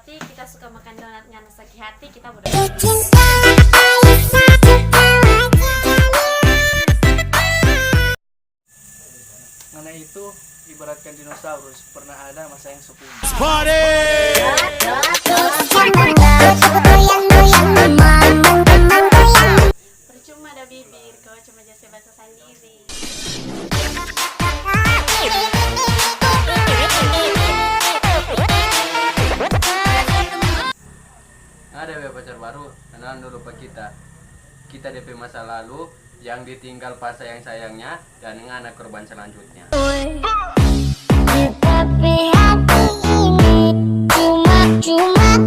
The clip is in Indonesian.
Tapi kita suka makan donat ngana sakit hati, kita bodoh. Ngana itu ibaratkan dinosaurus, pernah ada masa yang sepuh. Percuma ada bibir, kau cuma jasa bahasa sendiri. Ada ya pacar baru, kenalan dulu pak kita. Kita DP masa lalu, yang ditinggal pas sayang-sayangnya, dan yang anak korban selanjutnya. Tapi hati ini cuma